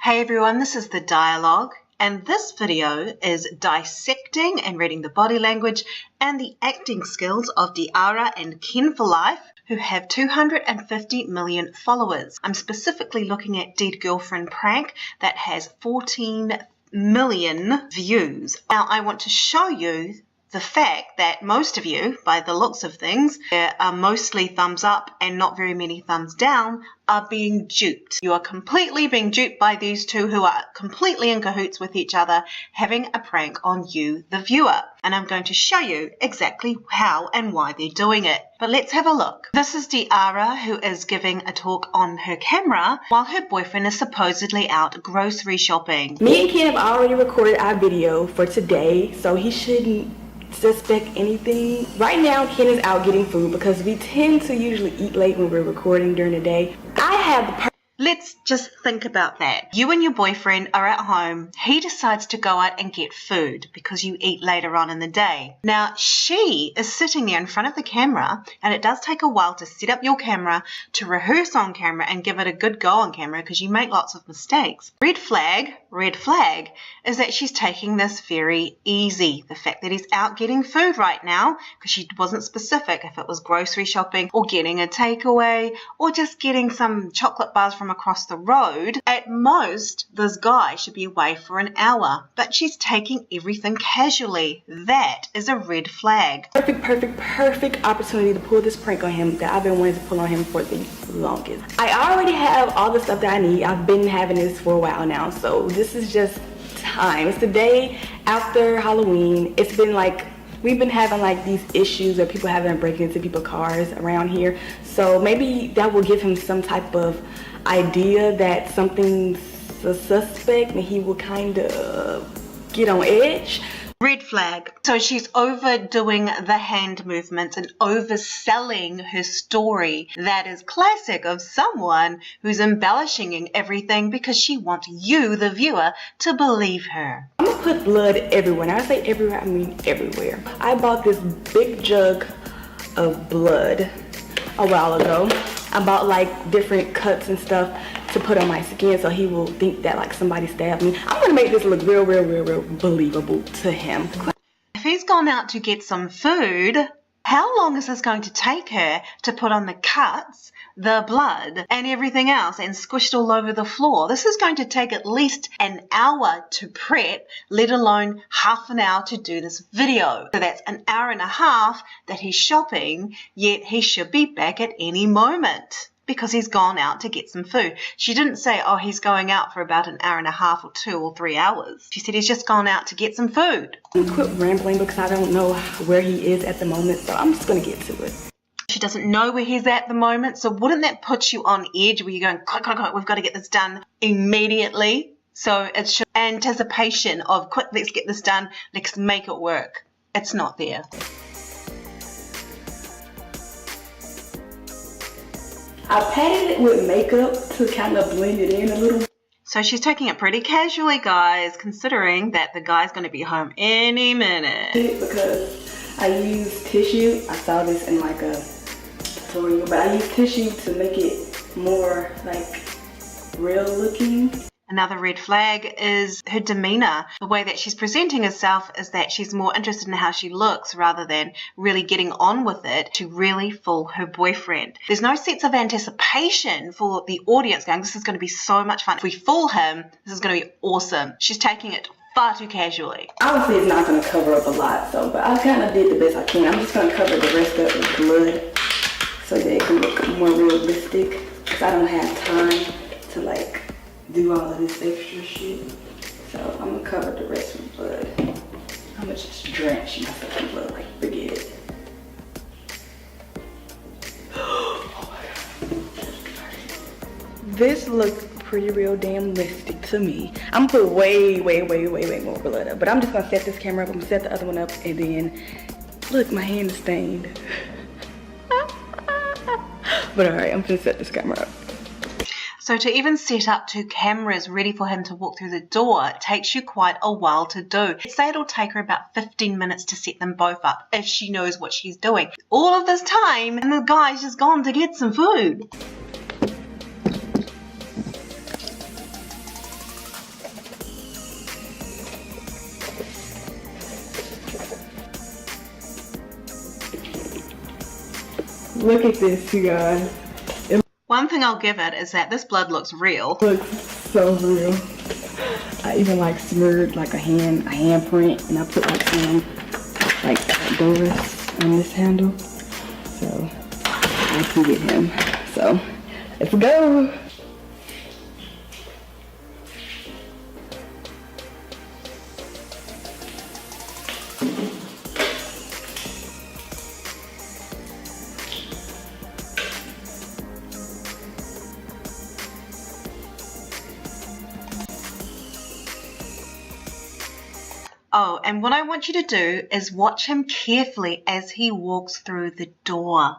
Hey everyone, this is The Dialogue, and this video is dissecting and reading the body language and the acting skills of Diara and Ken for Life, who have 250 million followers. I'm specifically looking at Dead Girlfriend Prank that has 14 million views. Now I want to show you the fact that most of you, by the looks of things, there are mostly thumbs up and not very many thumbs down, are being duped. You are completely being duped by these two who are completely in cahoots with each other, having a prank on you, the viewer. And I'm going to show you exactly how and why they're doing it. But let's have a look. This is Diara, who is giving a talk on her camera while her boyfriend is supposedly out grocery shopping. Me and Ken have already recorded our video for today, so he shouldn't suspect anything. Right now Ken is out getting food because we tend to usually eat late when we're recording during the day. I have the Let's just think about that. You and your boyfriend are at home. He decides to go out and get food because you eat later on in the day. Now, she is sitting there in front of the camera, and it does take a while to set up your camera, to rehearse on camera and give it a good go on camera because you make lots of mistakes. Red flag is that she's taking this very easy. The fact that he's out getting food right now, because she wasn't specific if it was grocery shopping or getting a takeaway or just getting some chocolate bars from across the road. At most, this guy should be away for an hour, but she's taking everything casually. That is a red flag. Perfect opportunity to pull this prank on him that I've been wanting to pull on him for the longest. I already have all the stuff that I need. I've been having this for a while now, so this is just time. It's the day after Halloween. It's been like we've been having like these issues of people having to break into people's cars around here, so maybe that will give him some type of idea that something's a suspect and he will kind of get on edge. Red flag. So she's overdoing the hand movements and overselling her story. That is classic of someone who's embellishing everything because she wants you, the viewer, to believe her. I'm gonna put blood everywhere. When I say everywhere, I mean everywhere. I bought this big jug of blood a while ago. I bought like different cuts and stuff to put on my skin so he will think that like somebody stabbed me. I'm gonna make this look real believable to him. If he's gone out to get some food, how long is this going to take her to put on the cuts, the blood, and everything else and squished all over the floor? This is going to take at least an hour to prep, let alone half an hour to do this video. So that's an hour and a half that he's shopping, yet he should be back at any moment because he's gone out to get some food. She didn't say, oh, he's going out for about an hour and a half or 2 or 3 hours. She said he's just gone out to get some food. I'm gonna quit rambling because I don't know where he is at the moment, so I'm just gonna get to it. She doesn't know where he's at the moment, so wouldn't that put you on edge where you're going, quick, we've got to get this done immediately? So it's just anticipation of, quick, let's get this done, let's make it work. It's not there. I patted it with makeup to kind of blend it in a little. So she's taking it pretty casually, guys, considering that the guy's going to be home any minute. Because I used tissue. I saw this in like a tutorial, but I used tissue to make it more like real looking. Another red flag is her demeanor. The way that she's presenting herself is that she's more interested in how she looks rather than really getting on with it to really fool her boyfriend. There's no sense of anticipation for the audience going, this is going to be so much fun. If we fool him, this is going to be awesome. She's taking it far too casually. Obviously it's not going to cover up a lot, so, but I kind of did the best I can. I'm just going to cover the rest up with blood so that it can look more realistic, because I don't have time to like do all of this extra shit. So I'm gonna cover the rest with blood. I'm gonna just drench myself in blood, like forget it. Oh my God. This looks pretty real damn listic to me. I'm gonna put way more blood up, but I'm just gonna set this camera up. I'm gonna set the other one up, and then look, my hand is stained. But all right, I'm gonna set this camera up. So to even set up 2 cameras ready for him to walk through the door takes you quite a while to do. Let's say it'll take her about 15 minutes to set them both up if she knows what she's doing. All of this time and the guy's just gone to get some food. Look at this, you guys. One thing I'll give it is that this blood looks real. Looks so real. I even like smeared like a handprint, and I put like some like Doris on this handle. So I can get him. So let's go. Oh, and what I want you to do is watch him carefully as he walks through the door.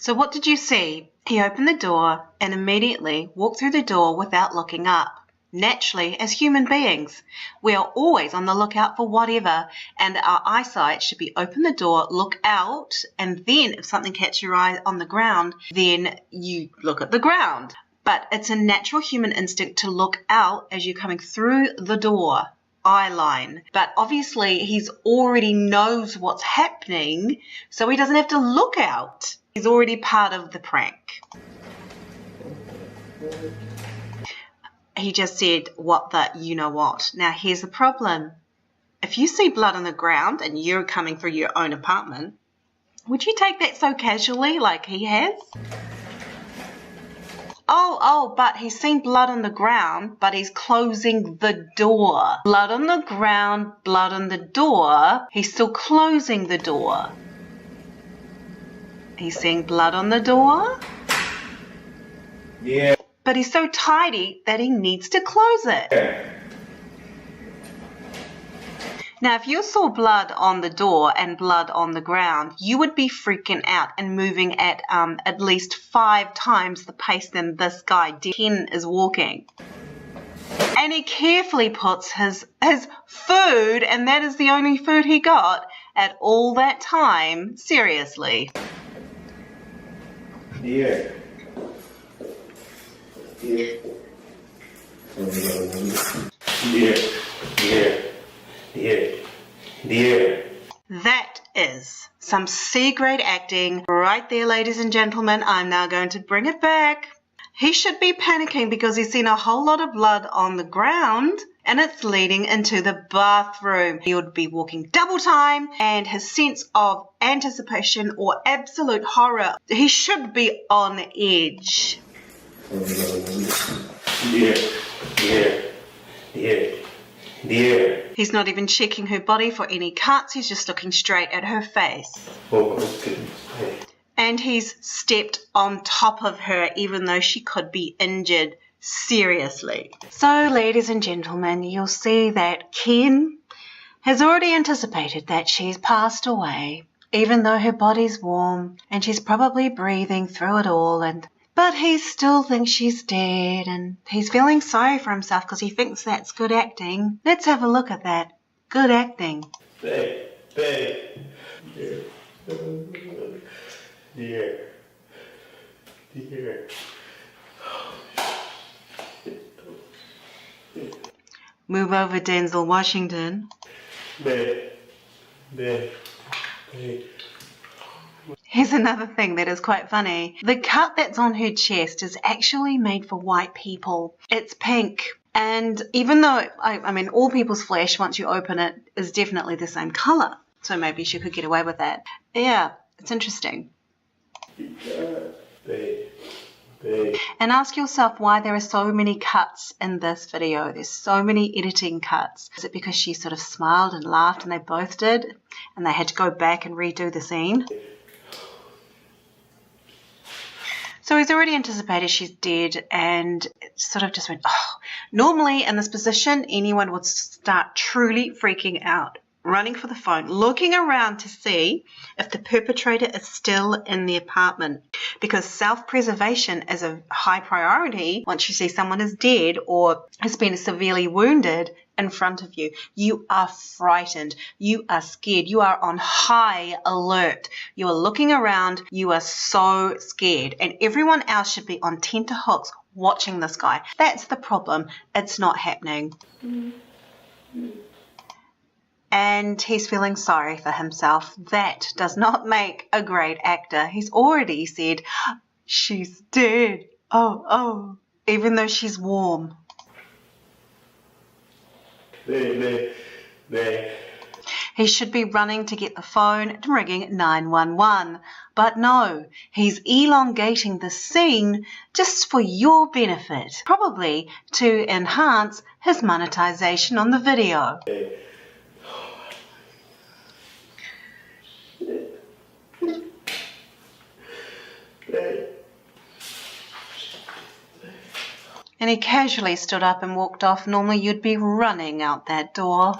So what did you see? He opened the door and immediately walked through the door without looking up. Naturally, as human beings, we are always on the lookout for whatever, and our eyesight should be open the door, look out, and then if something catches your eye on the ground, then you look at the ground. But it's a natural human instinct to look out as you're coming through the door, eye line. But obviously, he's already knows what's happening, so he doesn't have to look out. He's already part of the prank. He just said, what the you-know-what. Now, here's the problem. If you see blood on the ground and you're coming through your own apartment, would you take that so casually like he has? Oh, but he's seen blood on the ground, but he's closing the door. Blood on the ground, blood on the door. He's still closing the door. He's seeing blood on the door. Yeah. But he's so tidy that he needs to close it. Now, if you saw blood on the door and blood on the ground, you would be freaking out and moving at least 5 times the pace than this guy, 10, is walking. And he carefully puts his food, and that is the only food he got at all that time, seriously. Yeah. Yeah. That is some C-grade acting right there, ladies and gentlemen. I'm now going to bring it back. He should be panicking because he's seen a whole lot of blood on the ground and it's leading into the bathroom. He would be walking double time, and his sense of anticipation or absolute horror, he should be on edge. Yeah. He's not even checking her body for any cuts. He's just looking straight at her face. Oh, goodness. And he's stepped on top of her even though she could be injured seriously. So, ladies and gentlemen, you'll see that Ken has already anticipated that she's passed away, even though her body's warm and she's probably breathing through it all, but he still thinks she's dead, and he's feeling sorry for himself because he thinks that's good acting. Let's have a look at that. Good acting. Move over, Denzel Washington. Here's another thing that is quite funny. The cut that's on her chest is actually made for white people. It's pink. And even though, I mean, all people's flesh, once you open it, is definitely the same colour. So maybe she could get away with that. Yeah, it's interesting. And ask yourself why there are so many cuts in this video. There's so many editing cuts. Is it because she sort of smiled and laughed and they both did and they had to go back and redo the scene? So he's already anticipated she's dead and it sort of just went, oh. Normally in this position, anyone would start truly freaking out running for the phone, looking around to see if the perpetrator is still in the apartment, because self-preservation is a high priority once you see someone is dead or has been severely wounded in front of you. You are frightened. You are scared. You are on high alert. You are looking around. You are so scared. And everyone else should be on tenterhooks watching this guy. That's the problem. It's not happening. And he's feeling sorry for himself. That does not make a great actor. He's already said, she's dead. Oh, even though she's warm. He should be running to get the phone and ringing 911. But no, he's elongating the scene just for your benefit, probably to enhance his monetization on the video. And he casually stood up and walked off. Normally you'd be running out that door.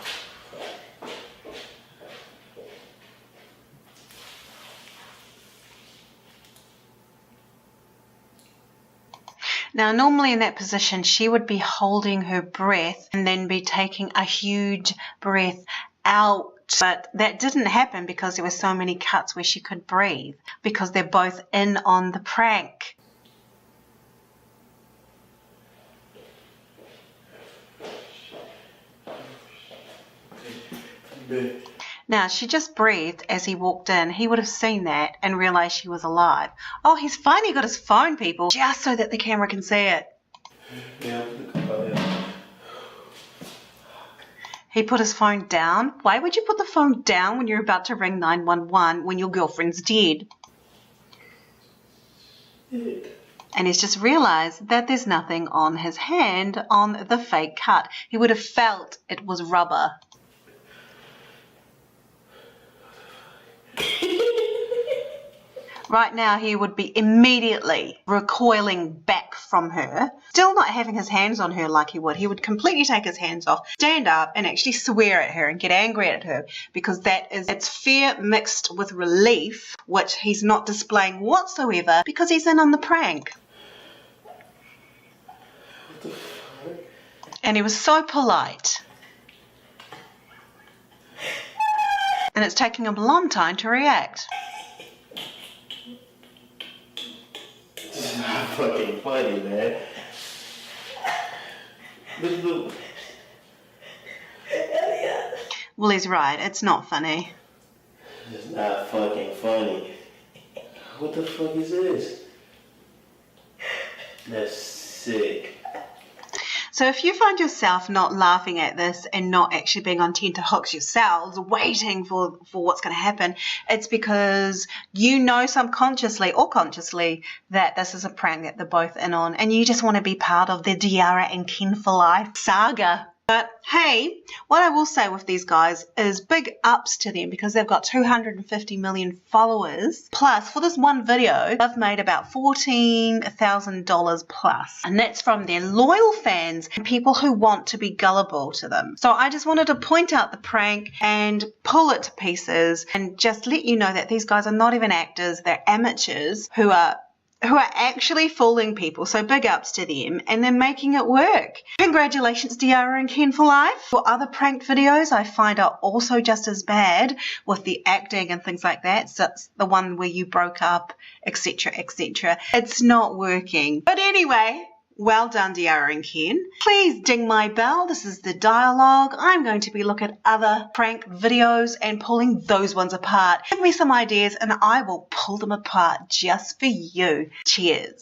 Now, normally in that position, she would be holding her breath and then be taking a huge breath out. But that didn't happen because there were so many cuts where she could breathe, because they're both in on the prank. Now, she just breathed as he walked in. He would have seen that and realized she was alive. Oh, he's finally got his phone, people, just so that the camera can see it. Yeah. He put his phone down. Why would you put the phone down when you're about to ring 911 when your girlfriend's dead? And he's just realized that there's nothing on his hand on the fake cut. He would have felt it was rubber. Right now, he would be immediately recoiling back from her, still not having his hands on her like he would. He would completely take his hands off, stand up and actually swear at her and get angry at her, because it's fear mixed with relief, which he's not displaying whatsoever because he's in on the prank. What the fuck? And he was so polite. And it's taking him a long time to react. This is not fucking funny, man. Well, he's right. It's not funny. This is not fucking funny. What the fuck is this? That's sick. So if you find yourself not laughing at this and not actually being on tenterhooks yourselves, waiting for what's going to happen, it's because you know subconsciously or consciously that this is a prank that they're both in on, and you just want to be part of the Diara and Ken for life saga. But hey, what I will say with these guys is big ups to them, because they've got 250 million followers. Plus, for this one video, they've made about $14,000 plus. And that's from their loyal fans and people who want to be gullible to them. So I just wanted to point out the prank and pull it to pieces and just let you know that these guys are not even actors. They're amateurs who are actually fooling people. So big ups to them, and they're making it work. Congratulations, Diara and Ken for life. For other prank videos I find are also just as bad with the acting and things like that. So it's the one where you broke up, etc., etc. It's not working. But anyway, well done, Diara and Ken. Please ding my bell. This is the dialogue. I'm going to be looking at other prank videos and pulling those ones apart. Give me some ideas and I will pull them apart just for you. Cheers.